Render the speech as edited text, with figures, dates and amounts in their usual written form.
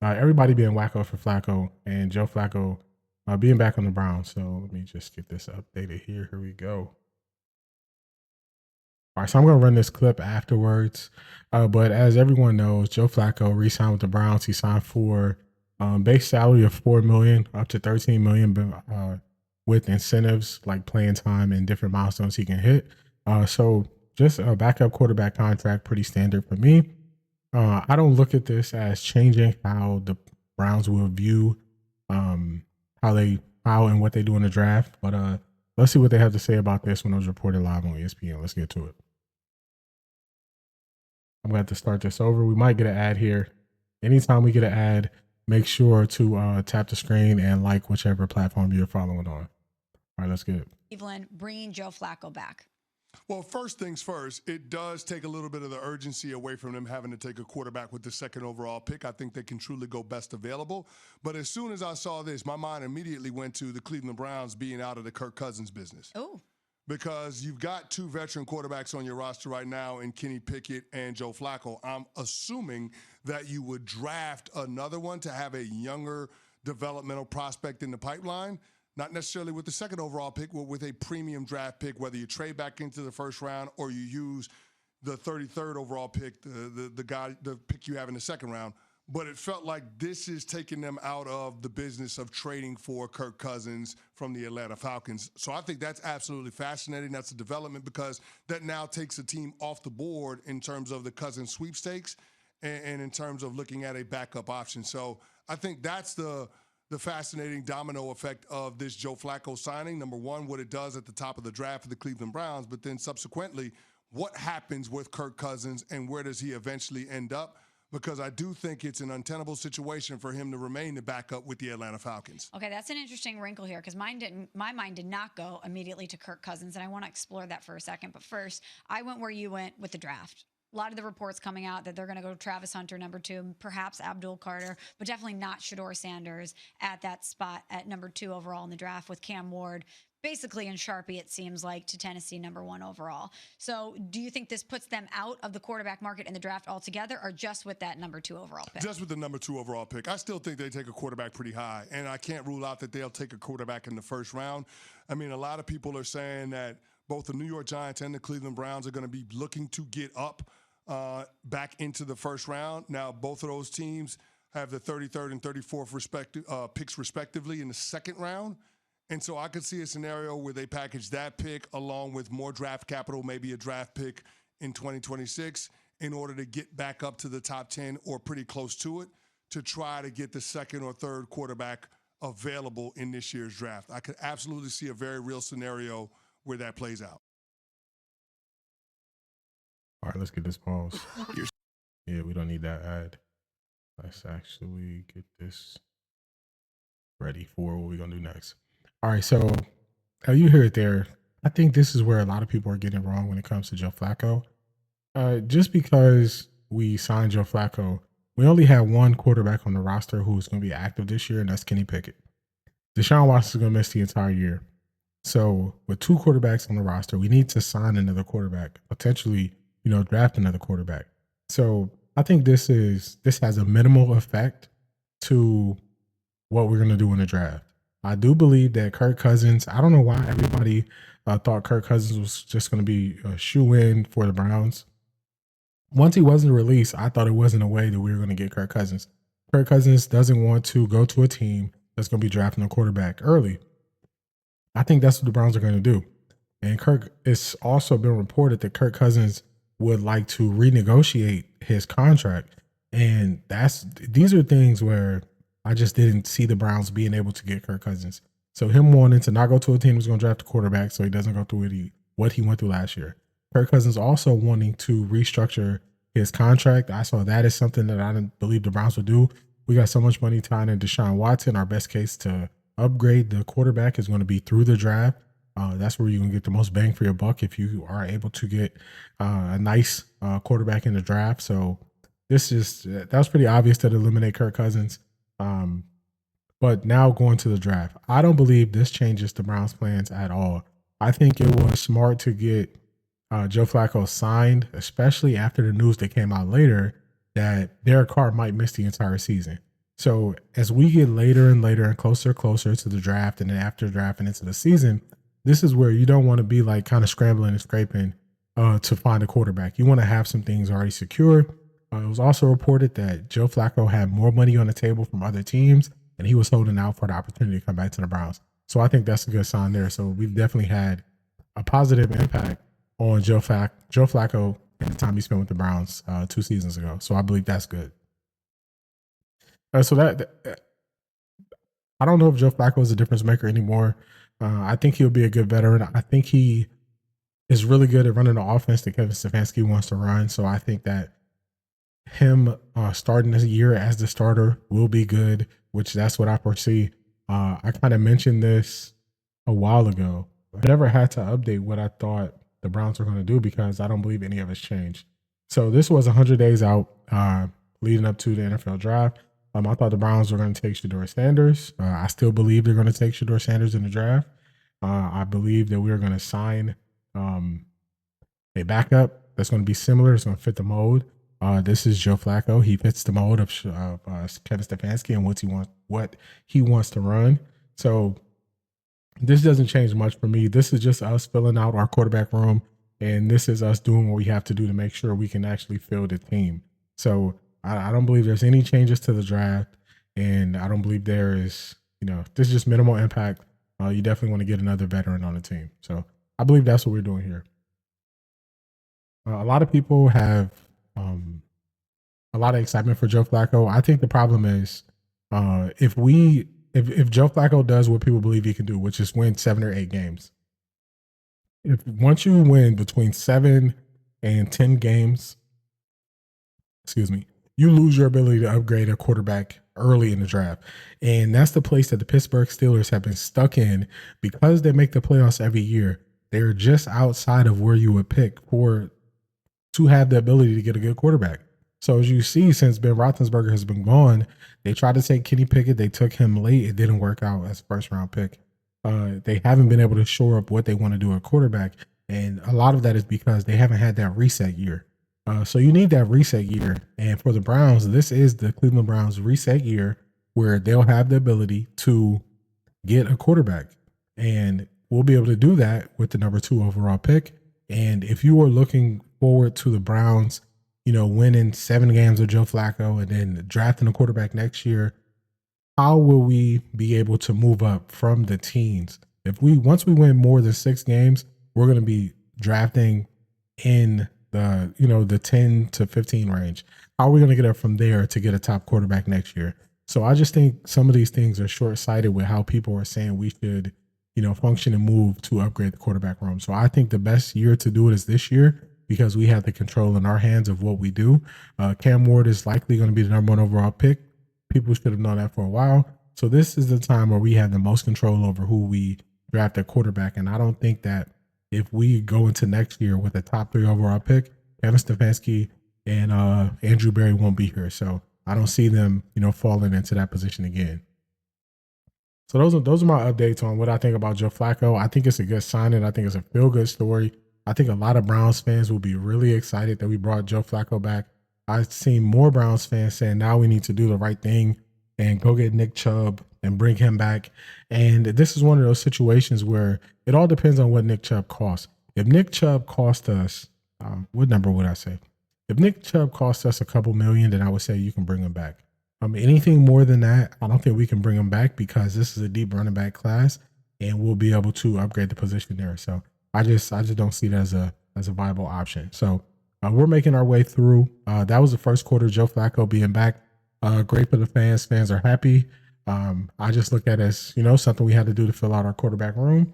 everybody being wacko for Flacco and Joe Flacco being back on the Browns. So let me just get this updated here. Here we go. All right, so I'm going to run this clip afterwards. But as everyone knows, Joe Flacco re-signed with the Browns. He signed for base salary of $4 million up to $13 million with incentives like playing time and different milestones he can hit. So just a backup quarterback contract, pretty standard for me. I don't look at this as changing how the Browns will view how and what they do in the draft. But let's see what they have to say about this when it was reported live on ESPN. Let's get to it. I'm going to have to start this over. We might get an ad here. Anytime we get an ad, make sure to tap the screen and like whichever platform you're following on. All right, let's get it. Cleveland bringing Joe Flacco back. Well, first things first, it does take a little bit of the urgency away from them having to take a quarterback with the second overall pick. I think they can truly go best available. But as soon as I saw this, my mind immediately went to the Cleveland Browns being out of the Kirk Cousins business. Oh. Because you've got two veteran quarterbacks on your roster right now in Kenny Pickett and Joe Flacco. I'm assuming that you would draft another one to have a younger developmental prospect in the pipeline. Not necessarily with the second overall pick, but with a premium draft pick, whether you trade back into the first round or you use the 33rd overall pick, the pick you have in the second round. But it felt like this is taking them out of the business of trading for Kirk Cousins from the Atlanta Falcons. So I think that's absolutely fascinating. That's a development because that now takes a team off the board in terms of the Cousins sweepstakes and in terms of looking at a backup option. So I think that's the fascinating domino effect of this Joe Flacco signing. Number one, what it does at the top of the draft for the Cleveland Browns, but then subsequently, what happens with Kirk Cousins and where does he eventually end up? Because I do think it's an untenable situation for him to remain the backup with the Atlanta Falcons. Okay, that's an interesting wrinkle here because my mind did not go immediately to Kirk Cousins, and I want to explore that for a second. But first, I went where you went with the draft. A lot of the reports coming out that they're going to go Travis Hunter, number 2, perhaps Abdul Carter, but definitely not Shedeur Sanders at that spot at number 2 overall in the draft with Cam Ward basically in Sharpie, it seems like, to Tennessee number 1 overall. So do you think this puts them out of the quarterback market in the draft altogether or just with that number 2 overall pick? Just with the number 2 overall pick. I still think they take a quarterback pretty high, and I can't rule out that they'll take a quarterback in the first round. I mean, a lot of people are saying that both the New York Giants and the Cleveland Browns are going to be looking to get up back into the first round. Now, both of those teams have the 33rd and 34th picks respectively in the second round. And so I could see a scenario where they package that pick along with more draft capital, maybe a draft pick in 2026, in order to get back up to the top 10 or pretty close to it to try to get the second or third quarterback available in this year's draft. I could absolutely see a very real scenario where that plays out. All right, let's get this pause. Yeah, we don't need that ad. Let's actually get this ready for what we're going to do next. All right, so you hear it there. I think this is where a lot of people are getting it wrong when it comes to Joe Flacco. Just because we signed Joe Flacco, we only have one quarterback on the roster who's going to be active this year, and that's Kenny Pickett. Deshaun Watson is going to miss the entire year. So with 2 quarterbacks on the roster, we need to sign another quarterback, potentially, draft another quarterback. So I think this has a minimal effect to what we're going to do in the draft. I do believe that Kirk Cousins, I don't know why everybody thought Kirk Cousins was just going to be a shoe-in for the Browns. Once he wasn't released, I thought it wasn't a way that we were going to get Kirk Cousins. Kirk Cousins doesn't want to go to a team that's going to be drafting a quarterback early. I think that's what the Browns are going to do. And it's also been reported that Kirk Cousins would like to renegotiate his contract. And these are things where I just didn't see the Browns being able to get Kirk Cousins. So him wanting to not go to a team that's going to draft a quarterback so he doesn't go through what he went through last year. Kirk Cousins also wanting to restructure his contract. I saw that as something that I didn't believe the Browns would do. We got so much money tied in Deshaun Watson. Our best case to upgrade the quarterback is going to be through the draft. That's where you're going to get the most bang for your buck if you are able to get a nice quarterback in the draft. So that was pretty obvious to eliminate Kirk Cousins. But now going to the draft, I don't believe this changes the Browns' plans at all. I think it was smart to get Joe Flacco signed, especially after the news that came out later that Derek Carr might miss the entire season. So as we get later and later and closer to the draft and then after draft and into the season, this is where you don't want to be like kind of scrambling and scraping to find a quarterback. You want to have some things already secure. It was also reported that Joe Flacco had more money on the table from other teams, and he was holding out for the opportunity to come back to the Browns. So I think that's a good sign there. So we've definitely had a positive impact on Joe Flacco and the time he spent with the Browns 2 seasons ago. So I believe that's good. So I don't know if Joe Flacco is a difference maker anymore. I think he'll be a good veteran. I think he is really good at running the offense that Kevin Stefanski wants to run. So I think that him starting this year as the starter will be good, which that's what I foresee. I kind of mentioned this a while ago. I never had to update what I thought the Browns were going to do because I don't believe any of it's changed. So this was 100 days out leading up to the NFL draft. I thought the Browns were going to take Shedeur Sanders. I still believe they're going to take Shedeur Sanders in the draft. I believe that we're going to sign a backup that's going to be similar. It's going to fit the mold. This is Joe Flacco. He fits the mold of Kevin Stefanski and what he wants to run. So this doesn't change much for me. This is just us filling out our quarterback room, and this is us doing what we have to do to make sure we can actually fill the team. So I don't believe there's any changes to the draft, and I don't believe there is, this is just minimal impact. You definitely want to get another veteran on the team. So I believe that's what we're doing here. A lot of people have a lot of excitement for Joe Flacco. I think the problem is if Joe Flacco does what people believe he can do, which is win 7 or 8 games, once you win between 7 and 10 games, you lose your ability to upgrade a quarterback early in the draft. And that's the place that the Pittsburgh Steelers have been stuck in because they make the playoffs every year. They're just outside of where you would pick to have the ability to get a good quarterback. So as you see, since Ben Roethlisberger has been gone, they tried to take Kenny Pickett. They took him late. It didn't work out as a first-round pick. They haven't been able to shore up what they want to do at quarterback. And a lot of that is because they haven't had that reset year. So you need that reset year. And for the Browns, this is the Cleveland Browns reset year where they'll have the ability to get a quarterback. And we'll be able to do that with the number 2 overall pick. And if you are looking forward to the Browns, winning 7 games with Joe Flacco and then drafting a quarterback next year, how will we be able to move up from the teens? Once we win more than 6 games, we're going to be drafting in the 10 to 15 range. How are we going to get up from there to get a top quarterback next year? So I just think some of these things are short-sighted with how people are saying we should, function and move to upgrade the quarterback room. So I think the best year to do it is this year because we have the control in our hands of what we do. Cam Ward is likely going to be the number 1 overall pick. People should have known that for a while. So this is the time where we have the most control over who we draft at quarterback. And I don't think that if we go into next year with a top 3 overall pick, Kevin Stefanski and Andrew Berry won't be here. So I don't see them, falling into that position again. So those are my updates on what I think about Joe Flacco. I think it's a good signing. I think it's a feel-good story. I think a lot of Browns fans will be really excited that we brought Joe Flacco back. I've seen more Browns fans saying now we need to do the right thing and go get Nick Chubb and bring him back. And this is one of those situations where it all depends on what Nick Chubb costs. If Nick Chubb cost us, what number would I say? If Nick Chubb cost us a couple million, then I would say you can bring him back. Anything more than that, I don't think we can bring him back because this is a deep running back class and we'll be able to upgrade the position there. So I just don't see it as a viable option. So we're making our way through. That was the first quarter, Joe Flacco being back. Great for the fans. Fans are happy. I just look at it as, something we had to do to fill out our quarterback room.